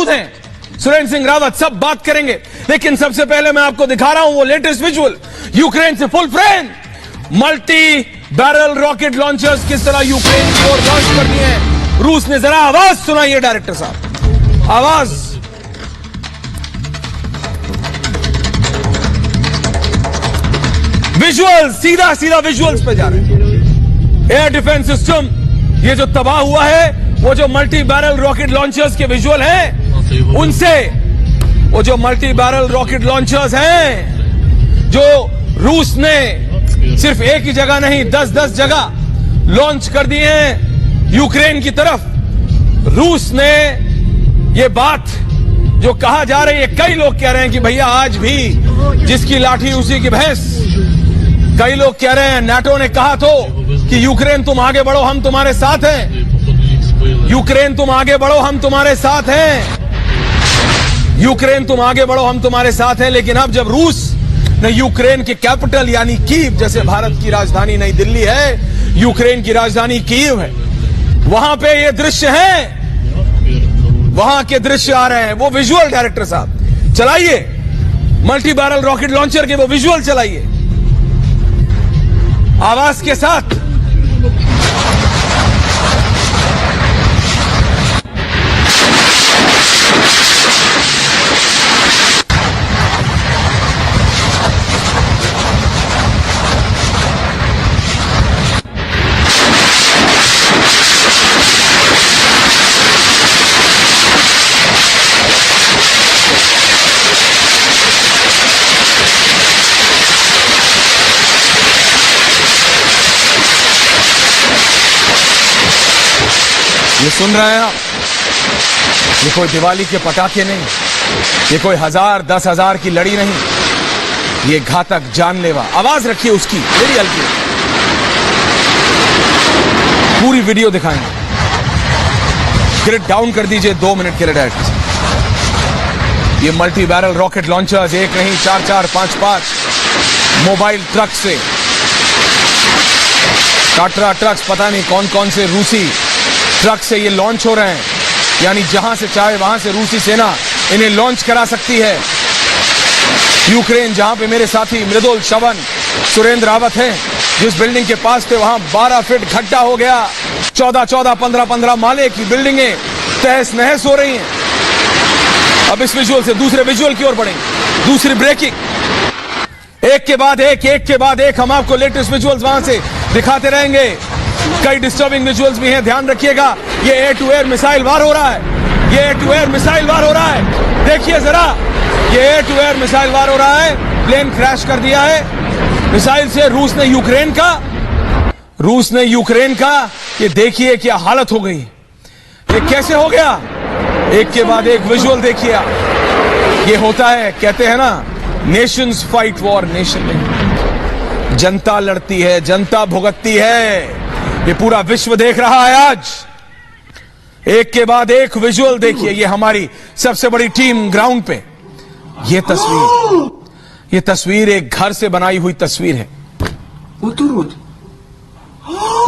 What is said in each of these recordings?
मौजूद हैं, सुरेंद्र सिंह रावत, सब बात करेंगे। लेकिन सबसे पहले मैं आपको दिखा रहा हूं वो लेटेस्ट विजुअल यूक्रेन से full frame multi barrel rocket launchers किस तरह यूक्रेन की ओर लॉन्च कर दिए हैं रूस ने। जरा आवाज सुनाइए डायरेक्टर साहब, आवाज। विजुअल सीधा सीधा विजुअल्स पे जा रहे हैं। एयर डिफेंस सिस्टम ये जो तबाह हुआ है, वो जो मल्टी बैरल रॉकेट लॉन्चर्स के विजुअल हैं, उनसे वो जो मल्टी बैरल रॉकेट लॉन्चर्स हैं जो रूस ने सिर्फ एक ही जगह नहीं 10-10 जगह लॉन्च कर दिए हैं यूक्रेन की तरफ। रूस ने ये बात जो कहा जा रही है, कई लोग कह रहे हैं कि भैया आज भी जिसकी लाठी उसी की भैंस। कई लोग कह रहे हैं नाटो ने कहा तो कि यूक्रेन तुम आगे बढ़ो, हम तुम्हारे साथ हैं। यूक्रेन तुम आगे बढ़ो, हम तुम्हारे साथ हैं। यूक्रेन तुम आगे बढ़ो, हम तुम्हारे साथ हैं। लेकिन अब जब रूस ने यूक्रेन के कैपिटल यानी कीव, जैसे भारत की राजधानी नई दिल्ली है, यूक्रेन की राजधानी कीव है, वहां पे ये दृश्य है, वहां के दृश्य आ रहे हैं। वो विजुअल डायरेक्टर साहब चलाइए, मल्टी बैरल रॉकेट लॉन्चर के वो विजुअल चलाइए आवाज के साथ। ये सुन रहे हैं आप, ये कोई दिवाली के पटाखे नहीं, ये कोई 1000-10,000 की लड़ी नहीं, ये घातक जानलेवा। आवाज रखिए उसकी बड़ी हल्की, पूरी वीडियो दिखाएंगे। ग्रिड डाउन कर दीजिए 2 मिनट के लिए डायरेक्ट। ये मल्टी बैरल रॉकेट लॉन्चर्स एक नहीं 4-4, 5-5 मोबाइल ट्रक से, टाटा ट्रक्स, पता नहीं कौन कौन से रूसी ट्रक से ये लॉन्च हो रहे हैं। यानी जहां से चाहे वहां से रूसी सेना इन्हें लॉन्च करा सकती है। यूक्रेन जहां पे मेरे साथी मृदुल, श्रवण, सुरेंद्र रावत हैं, जिस बिल्डिंग के पास थे वहां 12 फीट खड्डा हो गया। 14-14, 15-15 माले की बिल्डिंगें तहस नहस हो रही हैं। अब इस विजुअल से दूसरे विजुअल की ओर बढ़ेंगे, दूसरी ब्रेकिंग, एक के बाद एक हम आपको लेटेस्ट विजुअल्स वहां से दिखाते रहेंगे। कई डिस्टर्बिंग विजुअल्स भी हैं, ध्यान रखिएगा। ये एयर टू एयर मिसाइल वार हो रहा है, ये एयर टू एयर मिसाइल वार हो रहा है। देखिए जरा, ये एयर टू एयर मिसाइल वार हो रहा है। प्लेन क्रैश कर दिया है मिसाइल से रूस ने यूक्रेन का। ये देखिए क्या हालत हो गई, ये कैसे हो गया। एक के बाद एक विजुअल देखिए आप। ये होता है, कहते हैं ना, नेशंस फाइट वॉर नेशन में। जनता लड़ती है, जनता भुगतती है। ये पूरा विश्व देख रहा है आज। एक के बाद एक विजुअल देखिए। ये हमारी सबसे बड़ी टीम ग्राउंड पे। ये तस्वीर एक घर से बनाई हुई तस्वीर है।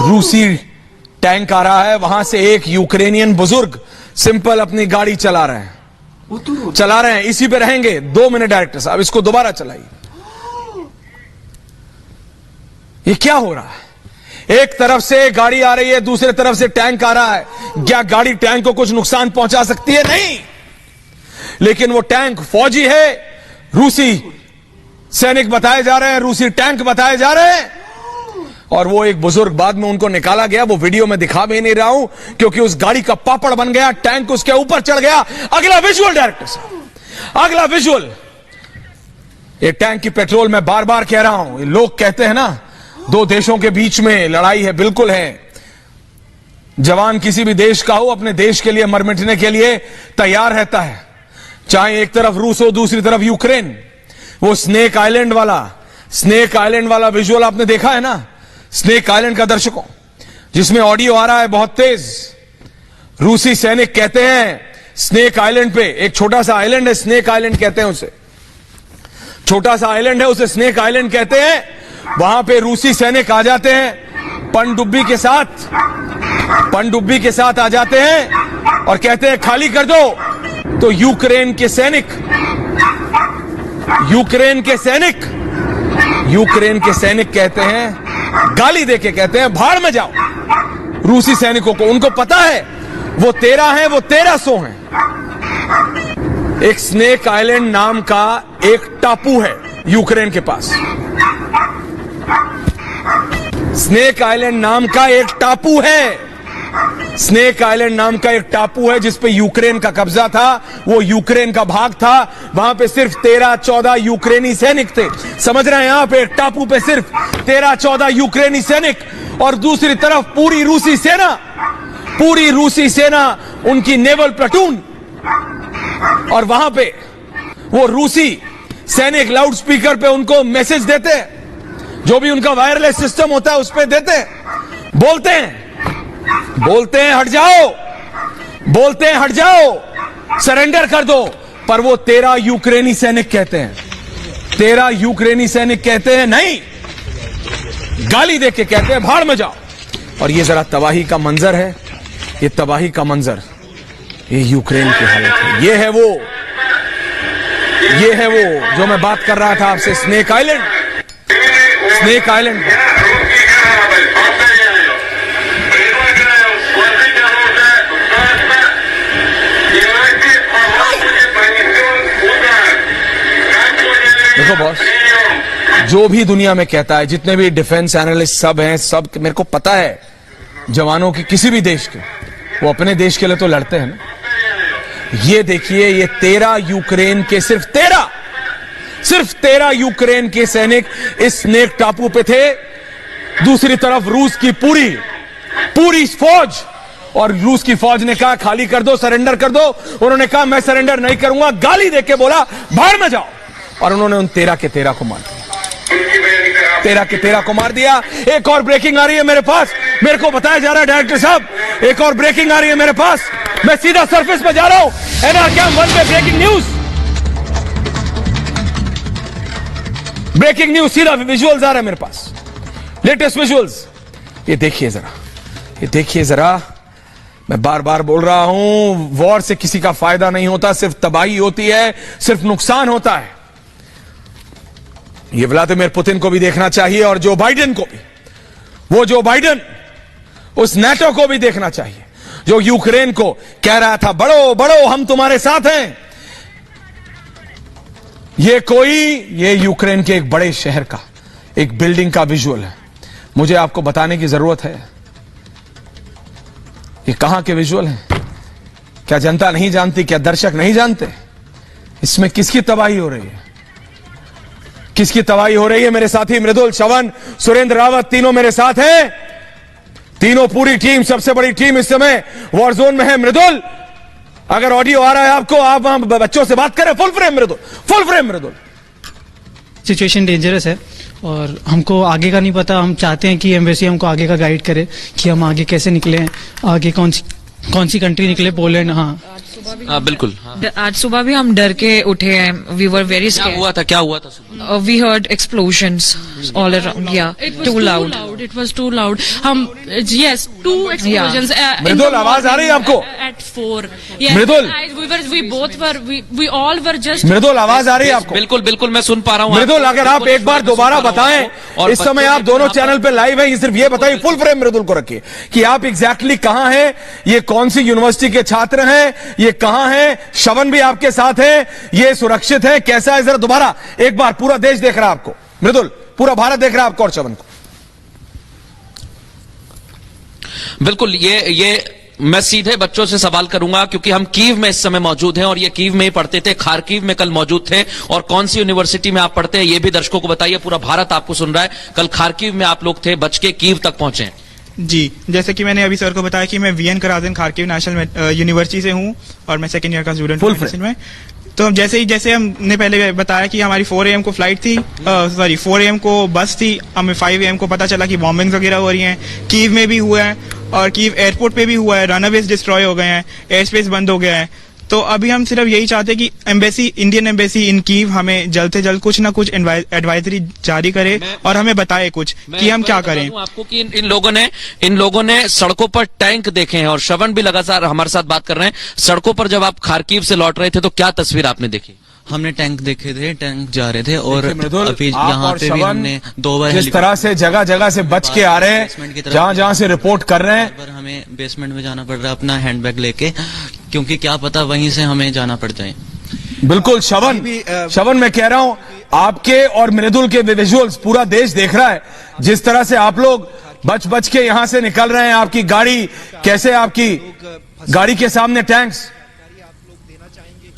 रूसी टैंक आ रहा है, वहां से एक यूक्रेनियन बुजुर्ग सिंपल अपनी गाड़ी चला रहे हैं। इसी पे रहेंगे 2 मिनट डायरेक्टर साहब, इसको दोबारा चलाइए। ये क्या हो रहा है? एक तरफ से गाड़ी आ रही है, दूसरे तरफ से टैंक आ रहा है। क्या गाड़ी टैंक को कुछ नुकसान पहुंचा सकती है? नहीं, लेकिन वो टैंक फौजी है, रूसी सैनिक बताए जा रहे हैं, रूसी टैंक बताए जा रहे हैं। और वो एक बुजुर्ग, बाद में उनको निकाला गया, वो वीडियो में दिखा भी नहीं रहा हूं क्योंकि उस गाड़ी का पापड़ बन गया, टैंक उसके ऊपर चढ़ गया। अगला विजुअल डायरेक्टर साहब, अगला विजुअल। ये टैंक की पेट्रोल, मैं बार बार कह रहा हूं, लोग कहते हैं ना 2 देशों के बीच में लड़ाई है, बिल्कुल है। जवान किसी भी देश का हो, अपने देश के लिए मर मिटने के लिए तैयार रहता है, चाहे एक तरफ रूस हो, दूसरी तरफ यूक्रेन। वो स्नेक आइलैंड वाला विजुअल आपने देखा है ना, स्नेक आइलैंड का दर्शकों, जिसमें ऑडियो आ रहा है बहुत तेज। रूसी सैनिक कहते हैं स्नेक आइलैंड पे, एक छोटा सा आइलैंड है, स्नेक आइलैंड कहते हैं उसे, छोटा सा आइलैंड है, उसे स्नेक आइलैंड कहते हैं। वहां पे रूसी सैनिक आ जाते हैं पनडुब्बी के साथ आ जाते हैं और कहते हैं खाली कर दो, तो यूक्रेन के सैनिक कहते हैं, गाली देके कहते हैं भाड़ में जाओ रूसी सैनिकों को। उनको पता है वो 13 हैं, वो 1300 हैं। एक स्नेक आइलैंड नाम का एक टापू है यूक्रेन के पास। स्नेक आइलैंड नाम का एक टापू है। स्नेक आइलैंड नाम का एक टापू है जिस पे यूक्रेन का कब्जा था, वो यूक्रेन का भाग था। वहां पे सिर्फ 13-14 यूक्रेनी सैनिक थे। समझ रहे हैं? यहां पे एक टापू पे सिर्फ 13-14 यूक्रेनी सैनिक, और दूसरी तरफ पूरी रूसी सेना, उनकी नेवल प्लाटून। और वहां पे वो रूसी सैनिक लाउड स्पीकर पे उनको मैसेज देते हैं, जो भी उनका वायरलेस सिस्टम होता है उस पे देते हैं, बोलते हैं हट जाओ, सरेंडर कर दो। पर वो 13 यूक्रेनी सैनिक कहते हैं नहीं, गाली देके कहते हैं भाड़ में जाओ। और ये जरा तबाही का मंजर है, ये यूक्रेन की हालत है। ये है वो जो मैं बात कर रहा था आपसे, स्नेक आइलैंड। देखो बॉस, जो भी दुनिया में कहता है, जितने भी डिफेंस एनालिस्ट सब हैं, सब मेरे को पता है जवानों की, किसी भी देश के, वो अपने देश के लिए तो लड़ते हैं ना। ये देखिए, ये 13 यूक्रेन के सिर्फ 13 यूक्रेन के सैनिक इस स्नेक टापू पे थे। दूसरी तरफ रूस की पूरी फौज, और रूस की फौज ने कहा खाली कर दो, सरेंडर कर दो। उन्होंने कहा मैं सरेंडर नहीं करूंगा, गाली देके बोला भाड़ में जाओ। और उन्होंने उन 13 के 13 को मार दिया। 13 के 13 को मार दिया। एक और ब्रेकिंग आ रही है मेरे पास, मेरे को बताया जा रहा है डायरेक्टर साहब, एक और ब्रेकिंग आ रही है मेरे पास। मैं सीधा सरफेस पे जा रहा हूं, NR Cam 1 पे ब्रेकिंग न्यूज, सीधा विजुअल्स आ रहा है मेरे पास, लेटेस्ट विजुअल्स। ये देखिए जरा, मैं बार बार बोल रहा हूं, वॉर से किसी का फायदा नहीं होता, सिर्फ तबाही होती है, सिर्फ नुकसान होता है। ये व्लादिमीर पुतिन को भी देखना चाहिए, और जो बाइडेन को भी, वो जो बाइडेन उस नेटो को भी देखना चाहिए, जो यूक्रेन को कह रहा था बढ़ो हम तुम्हारे साथ हैं। ये यूक्रेन के एक बड़े शहर का एक बिल्डिंग का विजुअल है। मुझे आपको बताने की जरूरत है ये कहां के विजुअल हैं? क्या जनता नहीं जानती? क्या दर्शक नहीं जानते? इसमें किसकी तबाही हो रही है? मेरे साथी मृदुल, श्रवण, सुरेंद्र रावत, तीनों मेरे साथ हैं। तीनों पूरी टीम, सबसे बड़ी टीम इस समय वॉर जोन में है। मृदुल, अगर ऑडियो आ रहा है आपको, आप वहां बच्चों से बात करें। फुल फ्रेम मृदुल। सिचुएशन डेंजरस है और हमको आगे का नहीं पता। हम चाहते हैं कि एम्बेसी हमको आगे का गाइड करे कि हम आगे कैसे निकले, आगे कौन सी कंट्री निकले, पोलैंड। हाँ बिल्कुल। आज सुबह भी हम डर के उठे हैं। We were very scared. क्या हुआ था? We heard explosions all around. Yeah too loud, it was too loud. हम यस, 2 explosions। मृदुल, आवाज आ रही है आपको? At 4। Mridul, we all were just। मृदुल, आवाज आ रही है आपको? बिल्कुल मैं सुन पा रहा हूँ। मृदुल, अगर आप एक बार दोबारा बताएं, इस समय आप दोनों चैनल पे लाइव हैं, सिर्फ ये बताइए, फुल फ्रेम मृदुल को रखिए, कि आप एग्जैक्टली कहां हैं, ये कौन सी यूनिवर्सिटी के छात्र हैं, ये कहां हैं, श्रवण भी आपके साथ है, ये सुरक्षित है, कैसा है? जरा दोबारा एक बार, पूरा देश देख रहा है आपको मृदुल, पूरा भारत देख रहा है आपको और श्रवण को। बिल्कुल, ये मैं सीधे बच्चों से सवाल करूंगा, क्योंकि हम कीव में इस समय मौजूद हैं और ये कीव में ही पढ़ते थे, खारकीव में कल मौजूद थे। और कौन सी यूनिवर्सिटी में आप पढ़ते हैं ये भी दर्शकों को बताइए, पूरा भारत आपको सुन रहा है। कल खारकीव में आप लोग थे, बच के कीव तक पहुंचे। जी, जैसे कि मैंने अभी सर को बताया कि मैं VN कराजिन खारकीव नेशनल यूनिवर्सिटी से हूँ और मैं सेकंड ईयर का स्टूडेंट हूँ मेडिसिन में। तो जैसे हमने पहले बताया कि हमारी 4 AM को फ्लाइट थी, 4 AM को बस थी, हमें 5 AM को पता चला कि बॉम्बिंग वगैरह हो रही हैं। कीव में भी हुआ है और कीव एयरपोर्ट पे भी हुआ है, रनअवेज डिस्ट्रॉय हो गए हैं, एयर स्पेस बंद हो गया है। तो अभी हम सिर्फ यही चाहते हैं कि embassy, Indian embassy in Kyiv हमें जल्द से जल्द कुछ ना कुछ एडवाइजरी जारी करे और हमें बताए कुछ कि हम क्या करें। आपको कि इन लोगों ने सड़कों पर टैंक देखे हैं और श्रवण भी लगातार हमारे साथ बात कर रहे हैं। सड़कों पर जब आप खार्किव से लौट रहे थे तो क्या तस्वीर आपने देखी? हमने टैंक देखे थे, टैंक जा रहे थे और मृदुल, अभी आप यहाँ और पे भी श्रवण हमने 2 बार जिस तरह से जगह जगह से बच के आ रहे हैं, जहां जहां से रिपोर्ट कर रहे हैं, पर हमें बेसमेंट में जाना पड़ रहा है अपना हैंडबैग लेके, क्योंकि क्या पता वहीं से हमें जाना पड़ जाए। बिल्कुल श्रवण मैं कह रहा हूं, आपके और मृदुल के विजुअल्स पूरा देश देख रहा है। जिस तरह से आप लोग बच बच के यहां से निकल रहे हैं, आपकी गाड़ी कैसे, आपकी गाड़ी के सामने टैंक्स,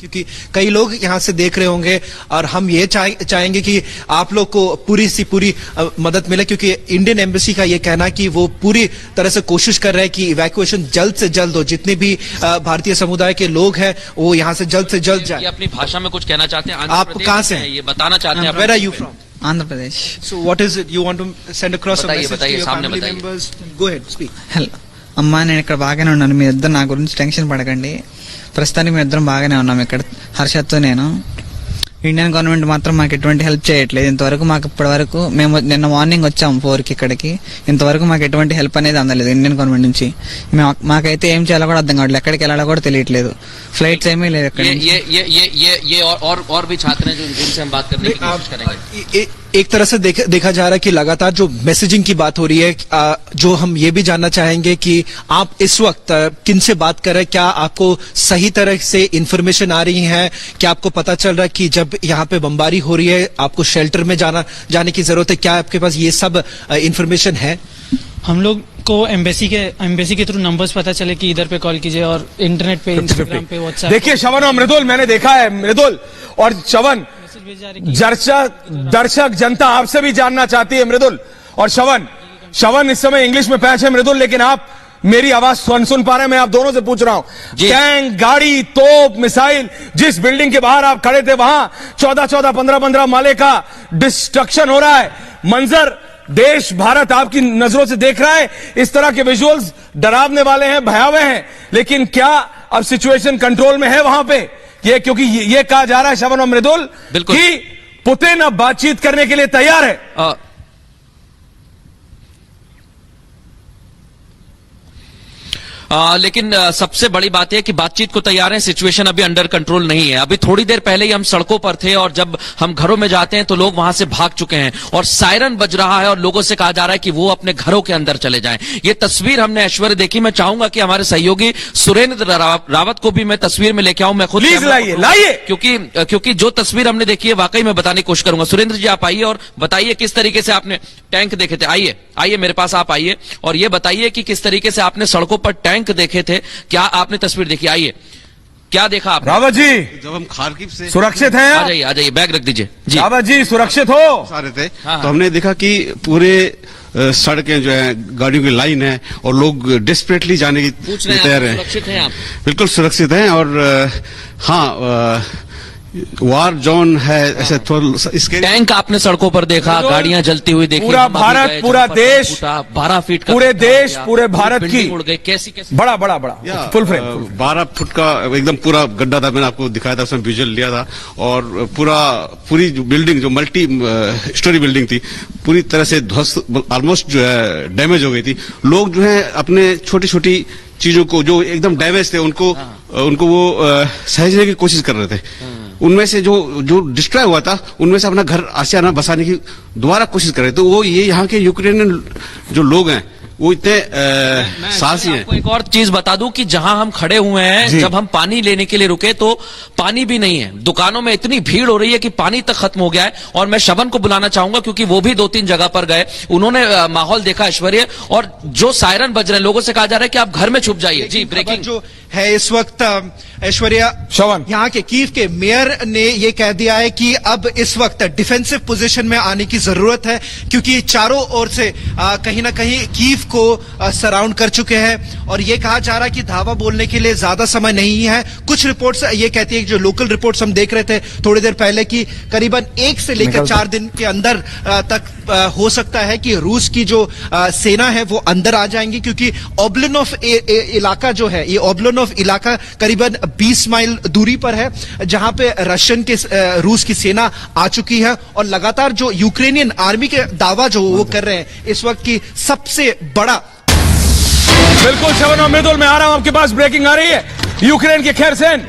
क्योंकि कई लोग यहाँ से देख रहे होंगे और हम ये चाहेंगे कि आप लोग को पूरी सी पूरी मदद मिले, क्योंकि इंडियन एम्बेसी का ये कहना है कि वो पूरी तरह से कोशिश कर रहे हैं कि इवैक्यूएशन जल्द से जल्द हो। जितने भी भारतीय समुदाय के लोग हैं वो यहाँ से जल्द जाए। अपनी भाषा में कुछ कहना चाहते हैं? आप कहाँ से हैं? ये बताना चाहते हैं? Where are you from? Andhra Pradesh. So what is it you want to send across a message बताइए, टू योर सामने फैमिली बताइए। Members? Go ahead, speak. Hello అమ్మా, నేను ఇక్కడ బాగానే ఉన్నాను. మీ ఇద్దరు నా గురించి టెన్షన్ పడకండి. ప్రస్తుతానికి మేము ఇద్దరం బాగానే ఉన్నాం ఇక్కడ. హర్షత్తో నేను. ఇండియన్ గవర్నమెంట్ మాత్రం మాకు ఎటువంటి హెల్ప్ చేయట్లేదు ఇంతవరకు. మాకు ఇప్పటి వరకు మేము నిన్న మార్నింగ్ వచ్చాము 4కి ఇక్కడికి. ఇంతవరకు మాకు ఎటువంటి హెల్ప్ అనేది అందలేదు ఇండియన్ గవర్నమెంట్ నుంచి. మాకైతే ఏం చేయాలో కూడా అర్థం కావట్లేదు, ఎక్కడికి వెళ్ళాలో కూడా తెలియట్లేదు. ఫ్లైట్స్ ఏమీ లేదు ఇక్కడ. ये और भी छात्र हैं जिनसे हम बात करने की कोशिश करेंगे। एक तरह से देखा जा रहा है कि लगातार जो मैसेजिंग की बात हो रही है, जो हम ये भी जानना चाहेंगे कि आप इस वक्त किन से बात कर रहे हैं, क्या आपको सही तरह से इंफॉर्मेशन आ रही है, क्या आपको पता चल रहा है कि जब यहाँ पे बमबारी हो रही है आपको शेल्टर में जाने की जरूरत है, क्या आपके पास ये सब इंफॉर्मेशन है? हम लोग को एम्बेसी के थ्रू नंबर्स पता चले कि इधर पे कॉल कीजिए और इंटरनेट पे, इंस्टाग्राम पे, व्हाट्सएप। देखिए श्रवण और मृदुल, मैंने देखा है मृदुल और श्रवण, दर्शक जनता आपसे भी जानना चाहती है मृदुल और श्रवण इस समय इंग्लिश में पैच है मृदुल, लेकिन आप मेरी आवाज सुन पा रहे हैं? मैं आप दोनों से पूछ रहा हूं। टैंक, गाड़ी, तोप, मिसाइल, जिस बिल्डिंग के बाहर आप खड़े थे वहां 14 15 माले का डिस्ट्रक्शन हो रहा है। मंजर देश भारत आपकी नजरों से देख रहा है। इस तरह के विजुअल्स डरावने वाले हैं, भयावह हैं, लेकिन क्या अब सिचुएशन कंट्रोल में है वहां पे? ये क्योंकि ये कहा जा रहा है श्रवण और मृदुल कि पुतिन अब बातचीत करने के लिए तैयार है। लेकिन सबसे बड़ी बात है कि बातचीत को तैयार है, सिचुएशन अभी अंडर कंट्रोल नहीं है। अभी थोड़ी देर पहले ही हम सड़कों पर थे और जब हम घरों में जाते हैं तो लोग वहां से भाग चुके हैं और सायरन बज रहा है और लोगों से कहा जा रहा है कि वो अपने घरों के अंदर चले जाएं। ये तस्वीर हमने ऐश्वर्य देखी। मैं चाहूंगा कि हमारे सहयोगी सुरेंद्र रावत को भी मैं तस्वीर में लेके आऊं। मैं खुद लाइए क्योंकि जो तस्वीर हमने देखी है वाकई में बताने की कोशिश करूंगा। सुरेंद्र जी आप आइए और बताइए किस तरीके से आपने टैंक देखे थे। आइए मेरे पास आप आइए और ये बताइए कि किस तरीके से आपने सड़कों पर टैंक देखे थे, क्या आपने तस्वीर देखी? आइए, क्या देखा आपने? रावत जी, जब हम खार्किव से सुरक्षित हैं? आ जाइए, बैग रख दीजिए जी। रावत जी सुरक्षित हो? सारे थे तो हमने देखा कि पूरे सड़कें जो है, गाड़ियों की लाइन है और लोग डेस्परेटली जाने की तैयार हैं। सुरक्षित हैं आप? बिल्कुल सुरक्षित हैं और हाँ, वार जोन है ऐसे थोड़ा। इसके टैंक आपने सड़कों पर देखा, गाड़ियां जलती हुई देखी, पूरा भारत, पूरा देश, 12 फीट का, पूरे देश, पूरे भारत की उड़ गई। कैसी बड़ा फुल फ्रेम 12 फुट का एकदम पूरा गड्ढा था। मैंने आपको दिखाया था, उसमें विजुअल लिया था और पूरी जो बिल्डिंग, जो मल्टी स्टोरी बिल्डिंग थी, पूरी तरह से ध्वस्त, ऑलमोस्ट जो है डैमेज हो गई थी। लोग जो है अपने छोटी छोटी चीजों को जो एकदम डैमेज थे उनको वो सहेजने की कोशिश कर रहे थे। उनमें से जो डिस्ट्रॉय हुआ था उनमें से अपना घर आशियाना बसाने की दोबारा कोशिश कर रहे थे। तो वो ये यहाँ के यूक्रेनियन जो लोग हैं वो इतने साहसी हैं। एक और चीज बता दूं कि जहां हम खड़े हुए हैं, जब हम पानी लेने के लिए रुके तो पानी भी नहीं है। दुकानों में इतनी भीड़ हो रही है कि पानी तक खत्म हो गया है। और मैं श्रवण को बुलाना चाहूंगा क्योंकि वो भी 2-3 जगह पर गए, उन्होंने माहौल देखा ऐश्वर्य, और जो सायरन बज रहे हैं लोगों से कहा जा रहा है कि आप घर में छुप जाइए। जी, ब्रेकिंग जो है इस वक्त ऐश्वर्या, श्रवण, यहाँ के कीव के मेयर ने ये कह दिया है कि अब इस वक्त डिफेंसिव पोजीशन में आने की जरूरत है, क्योंकि चारों ओर से कहीं ना कहीं कीव को सराउंड कर चुके हैं और ये कहा जा रहा है कि धावा बोलने के लिए ज्यादा समय नहीं है। कुछ रिपोर्ट्स ये कहती है, जो लोकल रिपोर्ट्स हम देख रहे थे थोड़ी देर पहले, कि करीबन 1 से लेकर 4 दिन के अंदर तक हो सकता है कि रूस की जो सेना है वो अंदर आ जाएंगी, क्योंकि ओब्लनोव इलाका जो है, ये ओब्लनोव इलाका करीबन 20 माइल दूरी पर है, जहां पे रशियन के रूस की सेना आ चुकी है और लगातार जो यूक्रेनियन आर्मी के दावा जो वो कर रहे हैं इस वक्त की सबसे बड़ा। बिल्कुल शवन और मृदुल, मैं आ रहा हूं आपके पास। ब्रेकिंग आ रही है, यूक्रेन की खैरसैन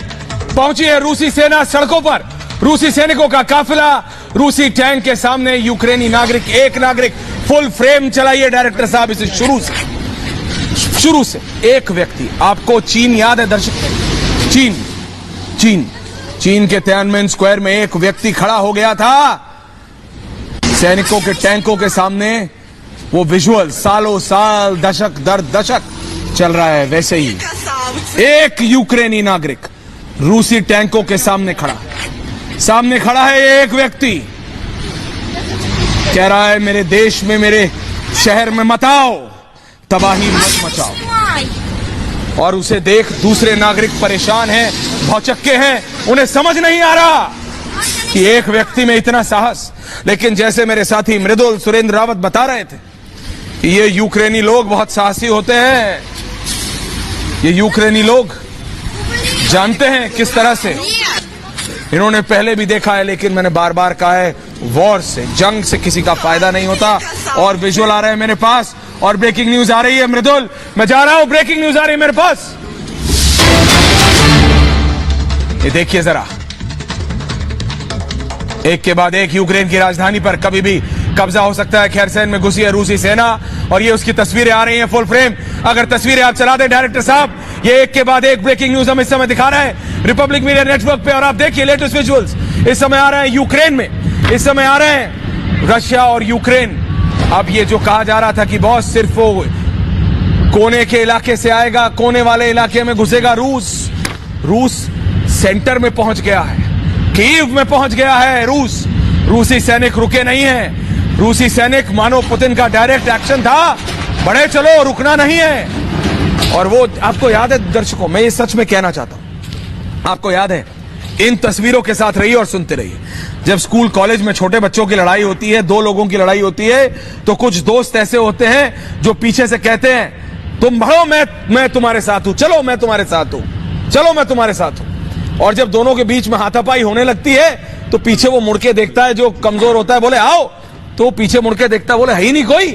पहुंची है रूसी सेना सड़कों पर। रूसी सैनिकों का काफिला रूसी टैंक के सामने। यूक्रेनी नागरिक, एक नागरिक, फुल फ्रेम चलाइए डायरेक्टर साहब इसे शुरू से। एक व्यक्ति, आपको चीन याद है दर्शक? चीन के तियानमेन स्क्वायर में एक व्यक्ति खड़ा हो गया था सैनिकों के टैंकों के सामने। वो विजुअल सालों साल, दशक दर दशक चल रहा है। वैसे ही एक यूक्रेनी नागरिक रूसी टैंकों के सामने खड़ा है। एक व्यक्ति कह रहा है, मेरे देश में, मेरे शहर में मत आओ, तबाही मत मचाओ। और उसे देख दूसरे नागरिक परेशान हैं, भौचक्के हैं, उन्हें समझ नहीं आ रहा कि एक व्यक्ति में इतना साहस। लेकिन जैसे मेरे साथी मृदुल, सुरेंद्र रावत बता रहे थे कि ये यूक्रेनी लोग बहुत साहसी होते हैं। ये यूक्रेनी लोग जानते हैं किस तरह से, इन्होंने पहले भी देखा है, लेकिन मैंने बार बार कहा है, वॉर से, जंग से किसी का फायदा नहीं होता। और विजुअल आ रहे हैं मेरे पास और ब्रेकिंग न्यूज आ रही है। मृदुल, मैं जा रहा हूं, ब्रेकिंग न्यूज आ रही है मेरे पास। ये देखिए जरा, एक के बाद एक यूक्रेन की राजधानी पर कभी भी कब्जा हो सकता है। खैरसैन में घुसी है रूसी सेना और ये उसकी तस्वीरें आ रही हैं फुल फ्रेम। अगर तस्वीरें आप चला दें डायरेक्टर साहब, ये एक के बाद एक ब्रेकिंग न्यूज हम इस समय दिखा रहे हैं रिपब्लिक मीडिया नेटवर्क पे। और आप देखिए लेटेस्ट विजुअल्स इस समय आ रहे हैं यूक्रेन में, इस समय आ रहे हैं रशिया और यूक्रेन। अब ये जो कहा जा रहा था कि बॉस सिर्फ वो कोने के इलाके से आएगा, कोने वाले इलाके में घुसेगा रूस सेंटर में पहुंच गया है, कीव में पहुंच गया है रूसी सैनिक रुके नहीं हैं। रूसी सैनिक, मानो पुतिन का डायरेक्ट एक्शन था, बढ़े चलो, रुकना नहीं है। और वो आपको याद है दर्शकों, मैं ये सच में कहना चाहता हूं, आपको याद है, इन तस्वीरों के साथ रहिए और सुनते रहिए। जब स्कूल कॉलेज में छोटे बच्चों की लड़ाई होती है, दो लोगों की लड़ाई होती है, तो कुछ दोस्त ऐसे होते हैं जो पीछे से कहते हैं, तुम बढ़ो, मैं तुम्हारे साथ हूं, चलो मैं तुम्हारे साथ हूं, चलो मैं तुम्हारे साथ हूं। और जब दोनों के बीच में हाथापाई होने लगती है तो पीछे वो मुड़ के देखता है, जो कमजोर होता है, बोले आओ, तो पीछे मुड़ के देखता है, बोले है ही नहीं कोई,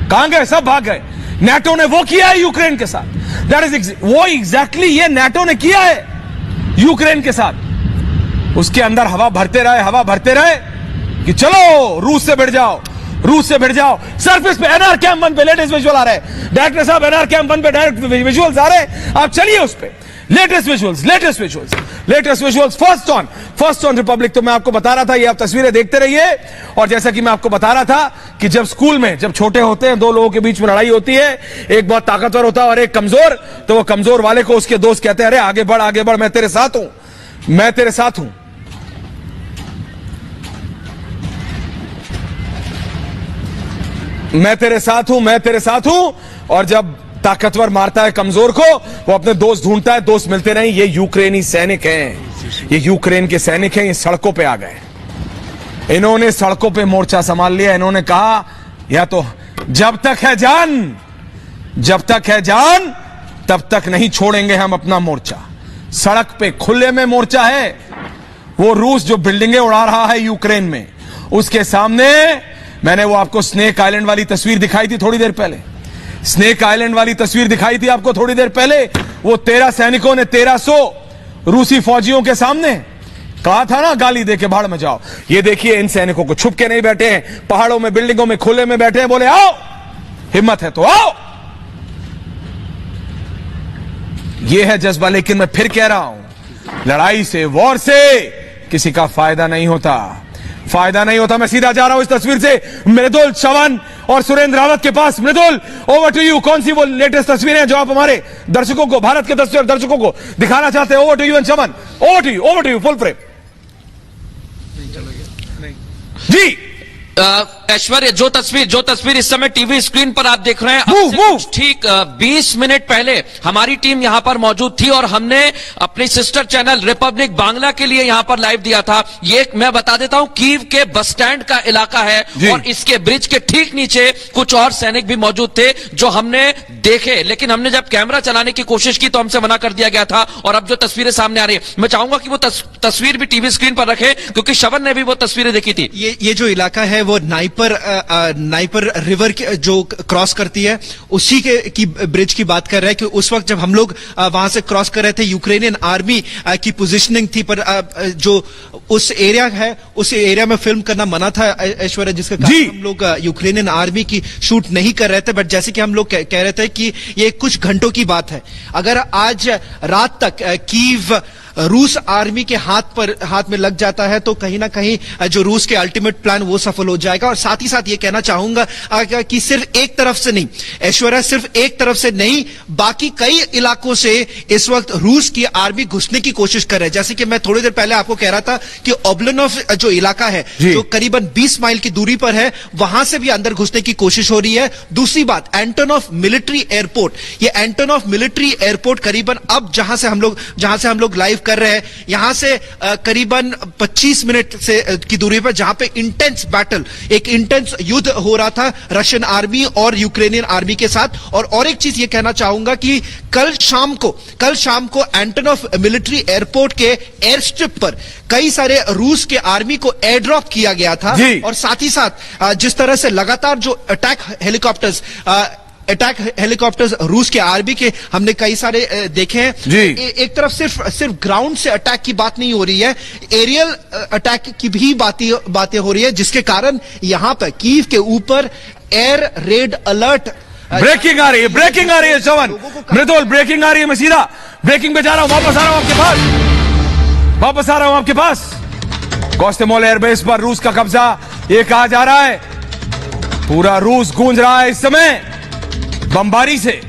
कहां गए, सब भाग गए। नाटो ने वो किया है यूक्रेन के साथ, दैट इज वो एग्जैक्टली ये नाटो ने किया है यूक्रेन के साथ। उसके अंदर हवा भरते रहे कि चलो रूस से भिड़ जाओ। सरफेस पे एनआर कैंप 1 पे लेटेस्ट विजुअल आ रहे हैं डायरेक्टर साहब, एनआर कैंप 1 पे डायरेक्ट विजुअल्स आ रहे हैं, आप चलिए उस पे। Latest visuals first on Republic. तो मैं आपको बता रहा था, ये आप तस्वीरें देखते रहिए। और जैसा कि मैं आपको बता रहा था कि जब स्कूल में, जब छोटे होते हैं, दो लोगों के बीच में लड़ाई होती है, एक बहुत ताकतवर होता है और एक कमजोर, तो वो कमजोर वाले को उसके दोस्त कहते हैं, अरे आगे बढ़, मैं तेरे साथ हूं, मैं तेरे साथ हूं। मैं तेरे साथ हूं। और जब ताकतवर मारता है कमजोर को, वो अपने दोस्त ढूंढता है, दोस्त मिलते नहीं। ये यूक्रेनी सैनिक हैं, ये यूक्रेन के सैनिक हैं, ये सड़कों पे आ गए, इन्होंने सड़कों पे मोर्चा संभाल लिया। इन्होंने कहा, या तो जब तक है जान तब तक नहीं छोड़ेंगे हम अपना मोर्चा। सड़क पे खुले में मोर्चा है। वो रूस जो बिल्डिंगें उड़ा रहा है यूक्रेन में, उसके सामने मैंने वो आपको स्नेक आइलैंड वाली तस्वीर दिखाई थी थोड़ी देर पहले। वो 13 सैनिकों ने 1300 रूसी फौजियों के सामने कहा था ना, गाली दे के भाड़ में जाओ। ये देखिए, इन सैनिकों को छुप के नहीं बैठे हैं, पहाड़ों में, बिल्डिंगों में, खुले में बैठे हैं, बोले आओ, हिम्मत है तो आओ। ये है जज्बा। लेकिन मैं फिर कह रहा हूं, लड़ाई से, वॉर से किसी का फायदा नहीं होता। मैं सीधा जा रहा हूं इस तस्वीर से मृदुल, शवन और सुरेंद्र रावत के पास। मृदुल, ओवर टू यू। कौन सी वो लेटेस्ट तस्वीरें हैं जो आप हमारे दर्शकों को, भारत के दर्शकों को दिखाना चाहते हैं? Over to you and Shavan, over to you full frame ji. Aishwarya, जो तस्वीर इस समय टीवी स्क्रीन पर आप देख रहे हैं, Move, अब से move. कुछ ठीक 20 मिनट पहले हमारी टीम यहां पर मौजूद थी और हमने अपनी सिस्टर चैनल रिपब्लिक बांग्ला के लिए यहां पर लाइव दिया था। ये मैं बता देता हूं, कीव के बस स्टैंड का इलाका है और इसके ब्रिज के ठीक नीचे कुछ और सैनिक भी मौजूद थे जो हमने देखे, लेकिन हमने जब कैमरा चलाने की कोशिश की तो हमसे मना कर दिया गया था। और अब जो तस्वीरें सामने आ रही है, मैं चाहूंगा कि वो तस्वीर भी टीवी स्क्रीन पर रखे, क्योंकि शवन ने भी वो तस्वीरें देखी थी। ये जो इलाका है वो नाइपर रिवर जो क्रॉस करती है उसी की ब्रिज की बात कर रहे हैं कि उस वक्त जब हम लोग वहां से क्रॉस कर रहे थे यूक्रेनियन आर्मी की पोजीशनिंग थी, पर जो उस एरिया है उस एरिया में फिल्म करना मना था ऐश्वर्या, जिसके कारण हम लोग यूक्रेनियन आर्मी की शूट नहीं कर रहे थे। बट जैसे कि हम लोग कह रहे थे कि ये कुछ घंटों की बात है, अगर आज रात तक कीव रूस आर्मी के हाथ में लग जाता है तो कहीं ना कहीं जो रूस के अल्टीमेट प्लान वो सफल हो जाएगा। और साथ ही साथ ये कहना चाहूंगा कि सिर्फ एक तरफ से नहीं ऐश्वर्या, सिर्फ एक तरफ से नहीं, बाकी कई इलाकों से इस वक्त रूस की आर्मी घुसने की कोशिश कर रहे हैं। जैसे कि मैं थोड़ी देर पहले आपको कह रहा था कि ओब्लनोव जो इलाका है जो करीबन 20 माइल की दूरी पर है, वहां से भी अंदर घुसने की कोशिश हो रही है। दूसरी बात, एंटोनोव मिलिट्री एयरपोर्ट, ये एंटोनोव मिलिट्री एयरपोर्ट करीबन अब जहां से हम लोग लाइव कर रहे हैं, यहां से करीबन 25 मिनट से की दूरी पर, जहां पे एक इंटेंस युद्ध हो रहा था रशियन आर्मी और यूक्रेनियन आर्मी के साथ। और एक चीज ये कहना चाहूंगा कि कल शाम को एंटोनोव मिलिट्री एयरपोर्ट के एयर स्ट्रिप पर कई सारे रूस के आर्मी को एयर ड्रॉप किया गया था। और साथ ही साथ जिस तरह से लगातार जो अटैक हेलीकॉप्टर्स रूस के आर्मी के हमने कई सारे देखे हैं। एक तरफ सिर्फ ग्राउंड से अटैक की बात नहीं हो रही है, एरियल अटैक की भी बातें हो रही है, जिसके कारण यहां पर कीव के ऊपर एयर रेड अलर्ट। ब्रेकिंग आ रही है शवन, मृदुल ब्रेकिंग आ रही है। मैं सीधा ब्रेकिंग पे जा रहा हूं, वापस आ रहा हूं आपके पास। कोस्टेमोल एयरबेस पर रूस का कब्जा, ये कहा जा रहा है पूरा रूस गूंज रहा है इस समय बमबारी से।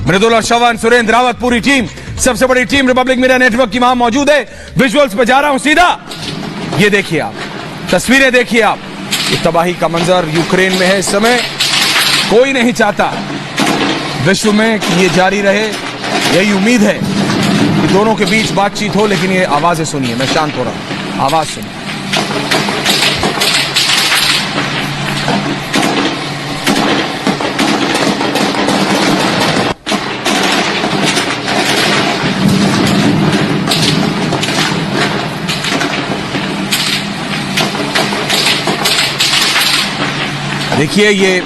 मृदुल और शवन, सुरेंद्र रावत, पूरी टीम, सबसे बड़ी टीम रिपब्लिक मीडिया नेटवर्क की वहां मौजूद है। विजुअल्स पे जा रहा हूं सीधा। ये देखिए आप, तस्वीरें देखिए आप, ये तबाही का मंजर यूक्रेन में है इस समय। कोई नहीं चाहता विश्व में कि ये जारी रहे, यही उम्मीद है कि दोनों के बीच बातचीत हो। लेकिन ये आवाजें सुनिए, मैं शांत हो रहा हूं, आवाज सुनिए। देखिए ये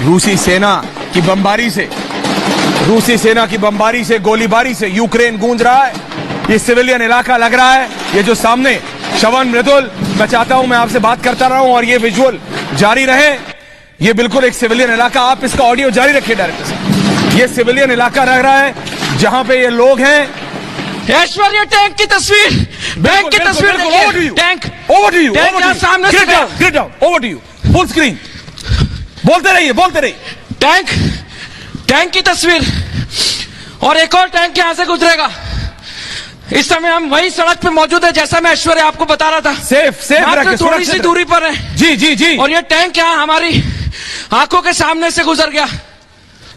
रूसी सेना की बमबारी से गोलीबारी से यूक्रेन गूंज रहा है। ये सिविलियन इलाका लग रहा है। ये जो सामने शवन, मृदुल, मैं चाहता हूं मैं आपसे बात करता रहा हूं और ये विजुअल जारी रहे। ये बिल्कुल एक सिविलियन इलाका, आप इसका ऑडियो जारी रखिए डायरेक्टर साहब। ये सिविलियन इलाका लग रहा है जहां पे ये लोग हैं। ऐश्वर्या, टैंक की तस्वीर, टैंक ओवर टू यू, सामने grid down, over to you, full screen, बोलते रहिए। टैंक की तस्वीर, और एक और टैंक यहां से गुजरेगा। इस समय हम वही सड़क पे मौजूद है जैसा मैं ऐश्वर्या आपको बता रहा था। सेफ रखिए, थोड़ी सी दूरी पर है। जी। और ये टैंक यहां हमारी आंखों के सामने से गुजर गया।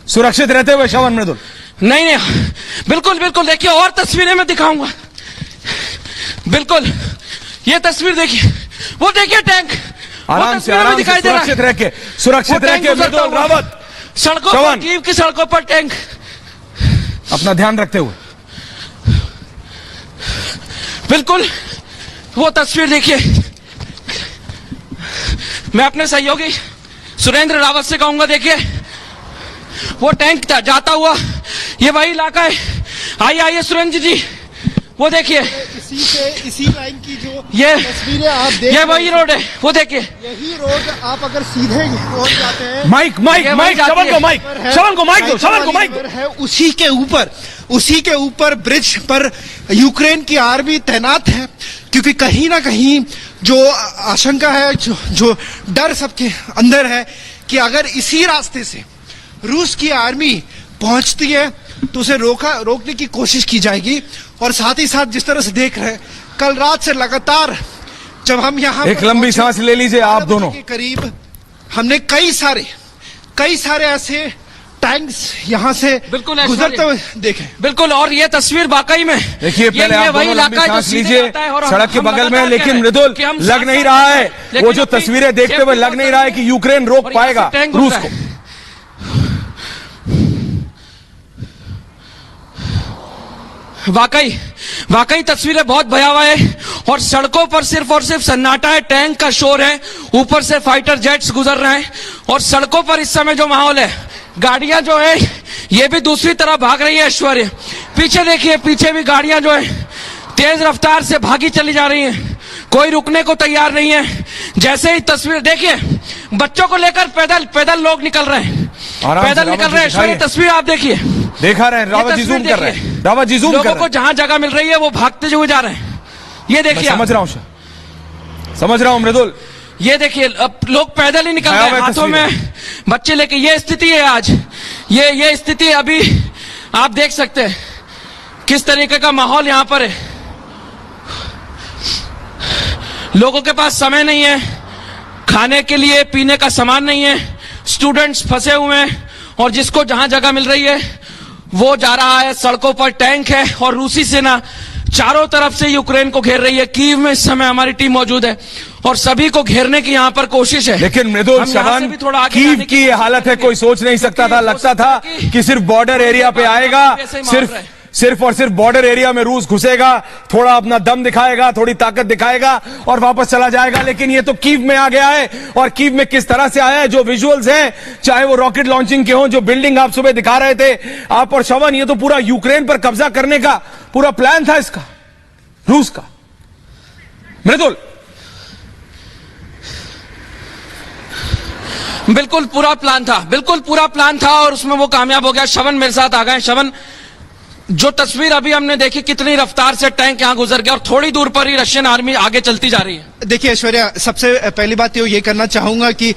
सुरक्षित रहते हुए शवन, मृदुल? नहीं, बिल्कुल। देखिए, और तस्वीरें मैं दिखाऊंगा। बिल्कुल, ये तस्वीर देखिए, वो देखिए टैंक आराम से दिखाई दे रहा है। सुरक्षित रह के मृदुल रावत, सड़कों पर, कीव की सड़कों पर टैंक, अपना ध्यान रखते हुए। बिल्कुल, वो तस्वीर देखिए। मैं अपने सहयोगी सुरेंद्र रावत से कहूंगा, देखिए वो टैंक जाता हुआ, ये वही इलाका है। आइए सुरेंद्र जी, वो देखिए इसी लाइन की जो ये तस्वीरें आप देख, ये वही रोड है, वो देखिए। यही रोड आप अगर सीधे पहुंच जाते हैं, माइक शवन को माइक दो, है उसी के ऊपर ब्रिज पर यूक्रेन की आर्मी तैनात है। क्योंकि कहीं ना कहीं जो आशंका है, जो डर सबके अंदर है कि अगर इसी रास्ते से रूस की आर्मी पहुंचती है तो उसे रोकने की कोशिश की जाएगी। और साथ ही साथ जिस तरह से देख रहे हैं, कल रात से लगातार जब हम यहाँ एक लंबी सांस ले लीजिए आप दोनों। के करीब हमने कई सारे ऐसे टैंक्स यहाँ से बिल्कुल गुजरते हुए देखे। बिल्कुल, और ये तस्वीर वाकई में देखिए, पहले आप वही दोनों इलाका लंबी है जो सांस सीधे लीजिए जाता है और सड़क के हम बगल में, लगातार लेकिन कह रहे हैं मृदुल कि हम लग साथ नहीं साथ रहा चल है, रहे हैं। लेकिन वो जो अपनी तस्वीरें देखते हुए सेफ्टी लग नहीं रहा है कि यूक्रेन रोक और यहाँ से पाएगा टैंक रूस गुजरा को। है। वाकई तस्वीरें बहुत भयावह है और सड़कों पर सिर्फ और सिर्फ सन्नाटा है, टैंक का शोर है, ऊपर से फाइटर जेट्स गुजर रहे हैं और सड़कों पर इस समय जो माहौल है, गाड़ियां जो है ये भी दूसरी तरफ भाग रही है। ऐश्वर्य पीछे देखिए, पीछे भी गाड़ियां जो है तेज रफ्तार से भागी चली जा रही हैं, कोई रुकने को तैयार नहीं है। जैसे ही तस्वीर देखिए, बच्चों को लेकर पैदल लोग निकल रहे हैं, पैदल निकल रहे हैं। ऐश्वर्य तस्वीर आप देखिए, देखा रहे हैं, रावत जी जूम कर रहे हैं, रावत जी जूम कर रहे हैं। लोगों को जहां जगह मिल रही है वो भागते हुए जा रहे हैं। ये देखिए, समझ रहा हूं मृदुल, ये देखिए, अब लोग पैदल ही निकल रहे हैं, हाथों में बच्चे लेके। ये स्थिति है आज, ये स्थिति अभी आप देख सकते हैं किस तरीके का माहौल यहां पर है। लोगों के पास समय नहीं है, खाने के लिए पीने का सामान नहीं है, स्टूडेंट्स फंसे हुए हैं और जिसको जहां जगह मिल रही है वो जा रहा है। सड़कों पर टैंक है और रूसी सेना चारों तरफ से यूक्रेन को घेर रही है। कीव में इस समय हमारी टीम मौजूद है और सभी को घेरने की यहाँ पर कोशिश है। लेकिन मृदुल शवन, कीव की ये हालत है, कोई सोच नहीं सकता था। लगता था कि सिर्फ बॉर्डर एरिया पे आएगा, सिर्फ और सिर्फ बॉर्डर एरिया में रूस घुसेगा, थोड़ा अपना दम दिखाएगा, थोड़ी ताकत दिखाएगा और वापस चला जाएगा। लेकिन ये तो कीव में आ गया है और कीव में किस तरह से आया है, जो विजुअल्स हैं, चाहे वो रॉकेट लॉन्चिंग के हों, जो बिल्डिंग आप सुबह दिखा रहे थे आप और शवन, ये तो पूरा यूक्रेन पर कब्जा करने का पूरा प्लान था इसका, रूस का। मृदुल, बिल्कुल पूरा प्लान था और उसमें वो कामयाब हो गया। शवन मेरे साथ आ गए। शवन, जो तस्वीर अभी हमने देखी, कितनी रफ्तार से टैंक यहां गुजर गया और थोड़ी दूर पर ही रशियन आर्मी आगे चलती जा रही है। देखिए ऐश्वर्या, सबसे पहली बात तो ये करना चाहूंगा कि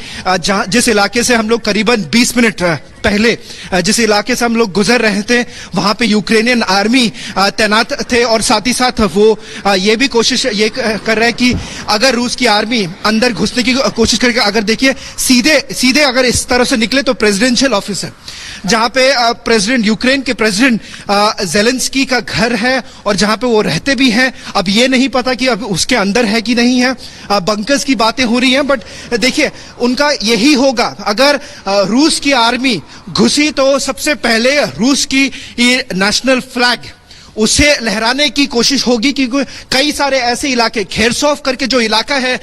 जिस इलाके से हम लोग करीबन 20 मिनट पहले जिस इलाके से हम लोग गुजर रहे थे, वहां पे यूक्रेनियन आर्मी तैनात थे और साथ ही साथ वो ये भी कोशिश ये कर रहे हैं कि अगर रूस की आर्मी अंदर घुसने की कोशिश करेगा, अगर देखिए सीधे अगर इस तरह से निकले तो प्रेसिडेंशियल ऑफिस है, जहां पे प्रेसिडेंट, यूक्रेन के प्रेसिडेंट जेलेंस्की का घर है और जहां पे वो रहते भी हैं। अब ये नहीं पता कि अब उसके अंदर है कि नहीं है, बंकर्स की बातें हो रही हैं, बट देखिए उनका यही होगा। अगर रूस की आर्मी घुसी तो सबसे पहले रूस की ये नेशनल फ्लैग उसे लहराने की कोशिश होगी, क्योंकि कई सारे ऐसे इलाके, खेरसोफ करके जो इलाका है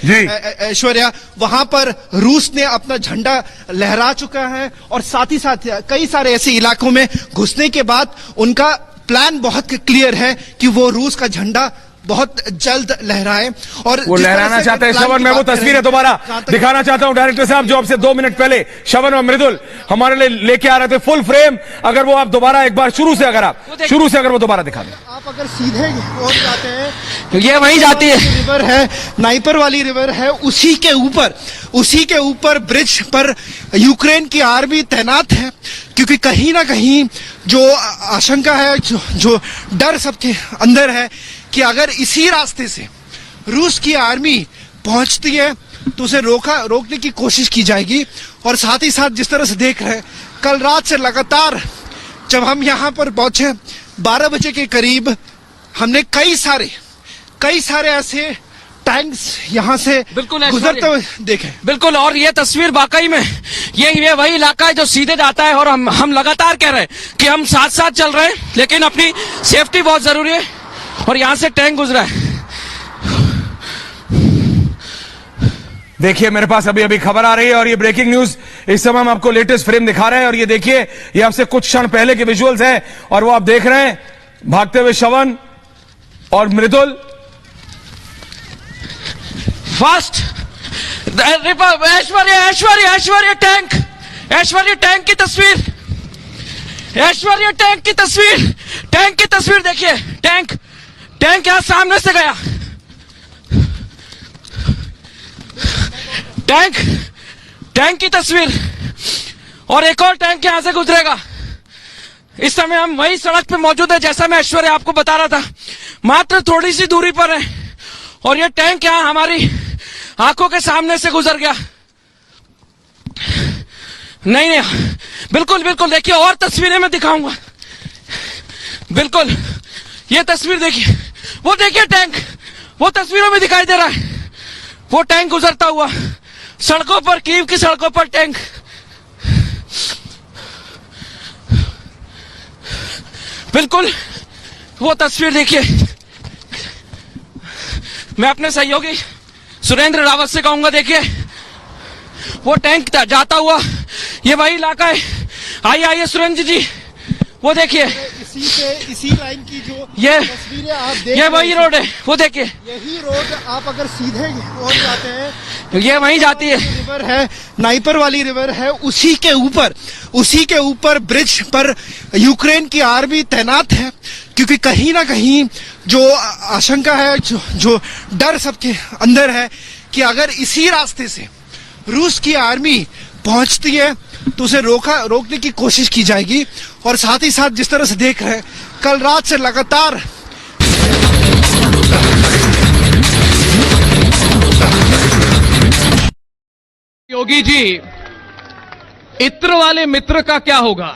ऐश्वर्या, वहां पर रूस ने अपना झंडा लहरा चुका है और साथ ही साथ कई सारे ऐसे इलाकों में घुसने के बाद उनका प्लान बहुत क्लियर है कि वो रूस का झंडा बहुत जल्द लहराए और वो लहराना चाहते हैं। शवन, मैं वो तस्वीरें दोबारा दिखाना चाहता हूं डायरेक्टर साहब, जो आपसे 2 मिनट पहले शवन और मृदुल हमारे लिए लेके आ रहे थे, फुल फ्रेम। अगर वो आप दोबारा एक बार शुरू से अगर वो दोबारा दिखा दें। आप अगर सीधे और जाते हैं तो ये वहीं जाती है, रिवर है, नाइपर वाली रिवर है, उसी के ऊपर ब्रिज पर यूक्रेन की आर्मी तैनात है, क्योंकि कहीं ना कहीं जो आशंका है, जो डर सबके अंदर है कि अगर इसी रास्ते से रूस की आर्मी पहुंचती है तो उसे रोकने की कोशिश की जाएगी। और साथ ही साथ जिस तरह से देख रहे हैं, कल रात से लगातार जब हम यहाँ पर पहुंचे 12 बजे के करीब, हमने कई सारे ऐसे टैंक्स यहाँ से गुजरते हुए देखे। बिल्कुल, और ये तस्वीर वाकई में ये वही इलाका है जो सीधे जाता है और हम लगातार कह रहे हैं कि हम साथ साथ चल रहे हैं, लेकिन अपनी सेफ्टी बहुत जरूरी है और यहां से टैंक गुजरा है। देखिए मेरे पास अभी खबर आ रही है और ये ब्रेकिंग न्यूज इस समय हम आपको लेटेस्ट फ्रेम दिखा रहे हैं और ये देखिए, ये आपसे कुछ क्षण पहले के विजुअल्स हैं और वो आप देख रहे हैं भागते हुए शवन और मृदुल फास्ट। ऐश्वर्य टैंक की तस्वीर, टैंक की तस्वीर देखिए, टैंक यहां सामने से गया, टैंक की तस्वीर, और एक और टैंक यहां से गुजरेगा। इस समय हम वही सड़क पे मौजूद है जैसा मैं ऐश्वर्य आपको बता रहा था, मात्र थोड़ी सी दूरी पर है और ये टैंक यहां हमारी आंखों के सामने से गुजर गया। नहीं नहीं, बिल्कुल बिल्कुल, देखिए और तस्वीरें मैं दिखाऊंगा। बिल्कुल, ये तस्वीर देखिए, वो देखिए टैंक, वो तस्वीरों में दिखाई दे रहा है, वो टैंक गुजरता हुआ सड़कों पर, कीव की सड़कों पर टैंक। बिल्कुल वो तस्वीर देखिए। मैं अपने सहयोगी सुरेंद्र रावत से कहूंगा, देखिए वो टैंक जाता हुआ, ये वही इलाका है। आइए आइए सुरेंद्र जी, वो देखिए इसी लाइन की जो ये तस्वीरें आप देख ये वही रोड है, वो देखिए यही रोड आप अगर सीधे और जाते हैं, ये वहीं जाती है। रिवर है, नाइपर वाली रिवर है, उसी के ऊपर ब्रिज पर यूक्रेन की आर्मी तैनात है, क्योंकि कहीं ना कहीं जो आशंका है, जो डर सबके अंदर है कि अगर इसी रास्ते से रूस की आर्मी पहुंचती है तो उसे रोकने की कोशिश की जाएगी। और साथ ही साथ जिस तरह से देख रहे हैं, कल रात से लगातार योगी जी, इत्र वाले मित्र का क्या होगा,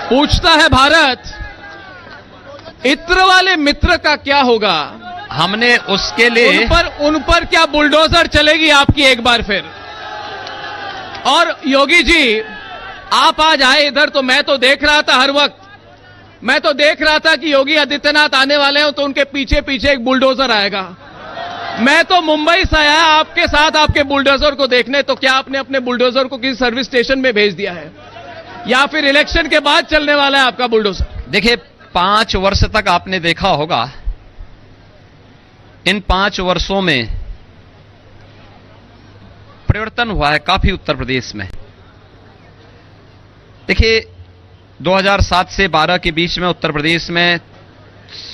पूछता है भारत, इत्र वाले मित्र का क्या होगा। हमने उसके लिए उन पर क्या बुलडोजर चलेगी आपकी एक बार फिर। और योगी जी, आप आज आए इधर तो मैं तो देख रहा था, हर वक्त मैं तो देख रहा था कि योगी आदित्यनाथ आने वाले हो तो उनके पीछे पीछे एक बुलडोजर आएगा। मैं तो मुंबई से आया आपके साथ आपके बुलडोजर को देखने, तो क्या आपने अपने बुलडोजर को किसी सर्विस स्टेशन में भेज दिया है, या फिर इलेक्शन के बाद चलने वाला है आपका बुलडोजर? देखिए, 5 वर्ष तक आपने देखा होगा, इन 5 वर्षों में परिवर्तन हुआ है काफी उत्तर प्रदेश में। देखिए, 2007 से 12 के बीच में उत्तर प्रदेश में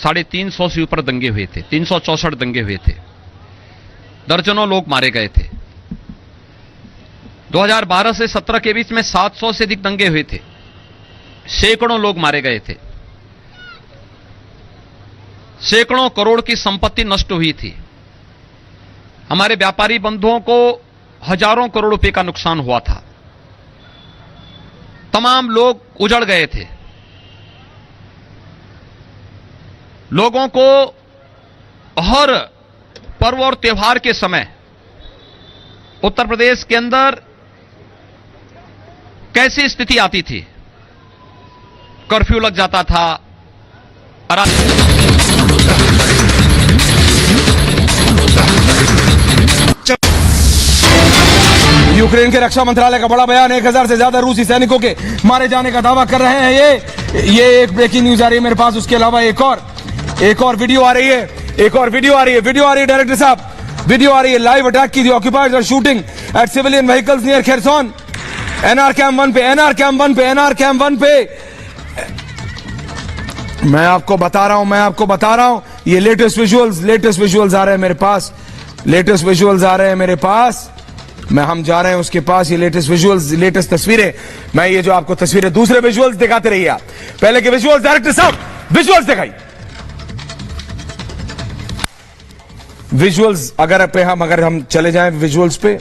350 से ऊपर दंगे हुए थे, 364 दंगे हुए थे, दर्जनों लोग मारे गए थे। 2012 से 17 के बीच में 700 से अधिक दंगे हुए थे, सैकड़ों लोग मारे गए थे, सैकड़ों करोड़ की संपत्ति नष्ट हुई थी, हमारे व्यापारी बंधुओं को हजारों करोड़ रुपए का नुकसान हुआ था, तमाम लोग उजड़ गए थे। लोगों को हर पर्व और त्योहार के समय उत्तर प्रदेश के अंदर कैसी स्थिति आती थी, कर्फ्यू लग जाता था, यूक्रेन के रक्षा मंत्रालय का बड़ा बयान, 1000 से ज्यादा रूसी सैनिकों के मारे जाने का दावा कर रहे हैं। ये एक ब्रेकिंग न्यूज आ रही है मेरे पास। उसके अलावा एक और वीडियो आ रही है, वीडियो आ रही है डायरेक्टर साहब, वीडियो आ रही है लाइव अटैक की। The occupiers are shooting at civilian vehicles near Kherson, NR camp 1 पे। मैं आपको बता रहा हूं, ये लेटेस्ट विजुअल्स आ रहे हैं मेरे पास, हम जा रहे हैं उसके पास। ये लेटेस्ट तस्वीरें, मैं ये जो आपको तस्वीरें, दूसरे विजुअल्स दिखाते रहिए आप। पहले के विजुअल्स डायरेक्टर साहब, विजुअल्स दिखाइए। विजुअल्स अगर हम चले जाएं विजुअल्स पे,